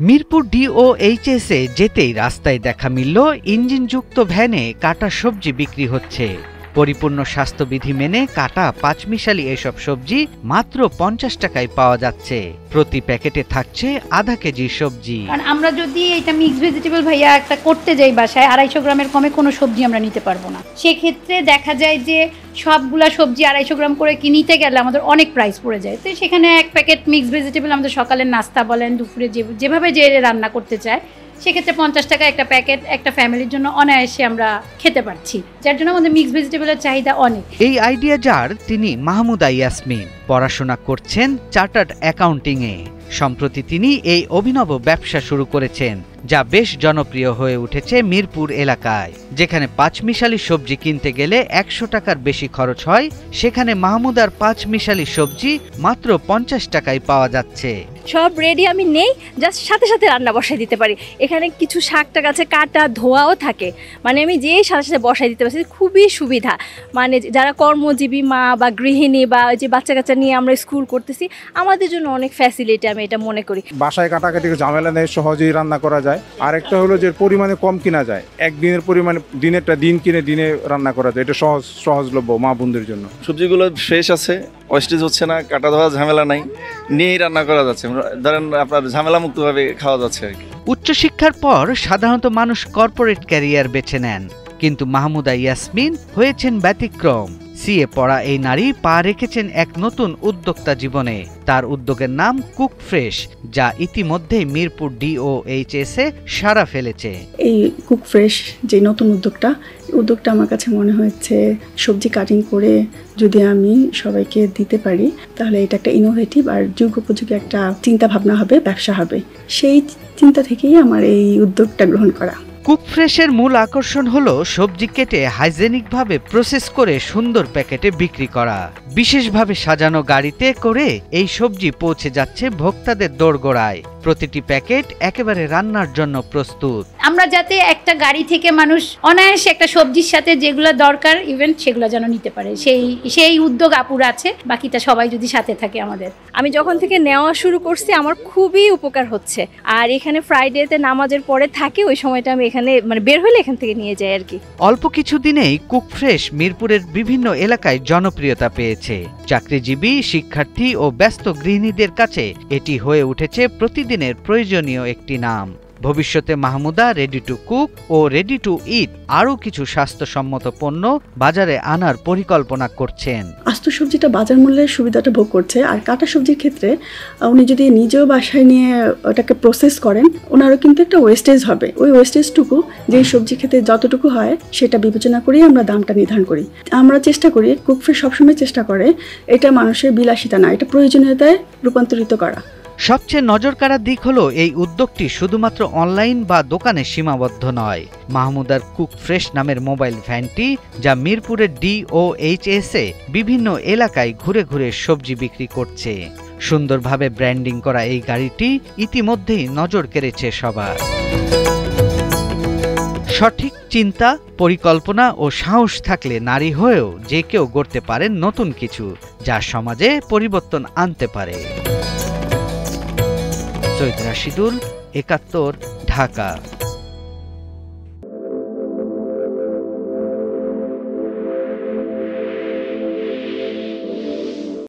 মিরপুর ডিওএইচএসে যেতেই রাস্তায় দেখা মিলল ইঞ্জিনযুক্ত ভ্যানে কাটা সবজি বিক্রি হচ্ছে। পরিপূর্ণ স্বাস্থ্যবিধি মেনে কাটা পাঁচমিশালি এসব সবজি মাত্র 50 টাকায় পাওয়া যাচ্ছে। প্রতি প্যাকেটে থাকছে আধা কেজি সবজি। কারণ আমরা যদি এটা মিক্স ভেজিটেবল ভাইয়া একটা করতে যাই বাসায় 250 গ্রামের কমে কোনো সবজি আমরা নিতে পারবো না। সেক্ষেত্রে দেখা যায় যে সবগুলা সবজি 250 গ্রাম করে কিনতে গেলে আমাদের অনেক প্রাইস পড়ে যায়। তো সেখানে এক প্যাকেট মিক্স ভেজিটেবল আমাদের সকালের নাস্তা বলেন, দুপুরে যেভাবে যে রান্না করতে চায়, সেক্ষেত্রে 50 টাকা একটা প্যাকেট একটা ফ্যামিলির জন্য অনায়াসে আমরা খেতে পারছি, যার জন্য আমাদের মিক্স ভেজিটেবলের চাহিদা অনেক। এই আইডিয়া যার তিনি মাহমুদা ইয়াসমিন, পড়াশোনা করছেন চার্টার্ড অ্যাকাউন্টিংয়ে। সম্প্রতি তিনি এই অভিনব ব্যবসা শুরু করেছেন, যা বেশ জনপ্রিয় হয়ে উঠেছে মিরপুর এলাকায়। যেখানে পাঁচমিশালি সবজি কিনতে গেলে 100 টাকার বেশি খরচ হয়, সেখানে মাহমুদার পাঁচমিশালি সবজি মাত্র 50 টাকায় পাওয়া যাচ্ছে। সব রেডি আমি নেই, জাস্ট সাথে সাথে রান্না বসাই দিতে পারি। এখানে কিছু শাকটাক আছে, কাটা ধোয়াও থাকে, মানে আমি যেই সাথে সাথে বসাই দিতে পারছি, খুবই সুবিধা। মানে যারা কর্মজীবী মা বা গৃহিণী বা যে বাচ্চা কাচ্চা নিয়ে আমরা স্কুল করতেছি, আমাদের জন্য অনেক ফ্যাসিলিটি আমি এটা মনে করি। বাসায় কাটাকাটি ঝামেলা নেই, সহজেই রান্না করা যায়। আরেকটা হলো যে পরিমাণে কম কিনা যায়, একদিনের পরিমাণে দিনেরটা দিন কিনে দিনে রান্না করা যায়। এটা সহজলভ্য মা বোনদের জন্য। সবজিগুলো ফ্রেশ আছে, ওয়েস্টেজ হচ্ছে না, কাটা ধোয়া ঝামেলা নাই, নিয়েই রান্না করা যাচ্ছে। ধরেন আপনার ঝামেলা মুক্তভাবে খাওয়া যাচ্ছে আর কি। উচ্চশিক্ষার পর সাধারণত মানুষ কর্পোরেট ক্যারিয়ার বেছে নেন, কিন্তু মাহমুদা ইয়াসমিন হয়েছেন ব্যতিক্রম। সিএ পড়া এই নারী পা রেখেছেন এক নতুন উদ্যোক্তা জীবনে। তার উদ্যোগের নাম কুক ফ্রেশ, যা ইতিমধ্যেই মিরপুর ডিওএইচএসে সাড়া ফেলেছে। এই কুক ফ্রেশ যে নতুন উদ্যোগটা আমার কাছে মনে হয়েছে, সবজি কাটিং করে যদি আমি সবাইকে দিতে পারি, তাহলে এটা একটা ইনোভেটিভ আর যুগোপযোগী একটা চিন্তা ভাবনা হবে, ব্যবসা হবে। সেই চিন্তা থেকেই আমার এই উদ্যোগটা গ্রহণ করা। কুক ফ্রেশের মূল আকর্ষণ হলো সবজি কেটে হাইজেনিকভাবে প্রসেস করে সুন্দর প্যাকেটে বিক্রি করা। বিশেষভাবে সাজানো গাড়িতে করে এই সবজি পৌঁছে যাচ্ছে ভোক্তাদের দোরগোড়ায়। প্রতিটি প্যাকেট একেবারে রান্নার জন্য প্রস্তুত। আমরা যাতে একটা গাড়ি থেকে মানুষ অনায়াসে একটা সবজির সাথে যেগুলো দরকার ইভেন্ট সেগুলো যেন নিতে পারে, সেই উদ্যোগ আপুর আছে। বাকিটা সবাই যদি সাথে থাকে আমাদের। আমি যখন থেকে নেওয়া শুরু করছি আমার খুবই উপকার হচ্ছে। আর এখানে ফ্রাইডেতে নামাজের পরে থাকে, ওই সময়টা আমি এখানে মানে বের হলে এখান থেকে নিয়ে যাই আর কি। অল্প কিছু দিনেই কুক ফ্রেশ মিরপুরের বিভিন্ন এলাকায় জনপ্রিয়তা পেয়েছে। চাকরিজীবী, শিক্ষার্থী ও ব্যস্ত গৃহিণীদের কাছে এটি হয়ে উঠেছে প্রতিদিনের প্রয়োজনীয় একটি নাম। ভবিষ্যতে মাহমুদা রেডি টু কুক ও রেডি টু ইট আরও কিছু স্বাস্থ্যসম্মত পণ্য বাজারে আনার পরিকল্পনা করছেন। আস্ত সবজিটা বাজার মূল্যের সুবিধাটা ভোগ করছে, আর কাটা সবজির ক্ষেত্রে উনি যদি নিজেও বাসায় নিয়ে ওটাকে প্রসেস করেন, ওনারও কিন্তু একটা ওয়েস্টেজ হবে। ওই ওয়েস্টেজটুকু যে সবজি খেতে যতটুকু হয় সেটা বিবেচনা করেই আমরা দামটা নির্ধারণ করি। আমরা চেষ্টা করি, কুক ফ্রেশ সবসময় চেষ্টা করে এটা মানুষের বিলাসিতা না, এটা প্রয়োজনীয়তায় রূপান্তরিত করা। সবচেয়ে নজরকাড়া দিক হলো এই উদ্যোগটি শুধুমাত্র অনলাইন বা দোকানে সীমাবদ্ধ নয়। মাহমুদার কুক ফ্রেশ নামের মোবাইল ভ্যানটি, যা মিরপুরের ডিওএইচএসে বিভিন্ন এলাকায় ঘুরে ঘুরে সবজি বিক্রি করছে। সুন্দরভাবে ব্র্যান্ডিং করা এই গাড়িটি ইতিমধ্যেই নজর কেড়েছে সবার। সঠিক চিন্তা, পরিকল্পনা ও সাহস থাকলে নারী হয়েও যে কেউ গড়তে পারেন নতুন কিছু, যা সমাজে পরিবর্তন আনতে পারে। সৈয়দ রাশিদুল, ৭১, ঢাকা।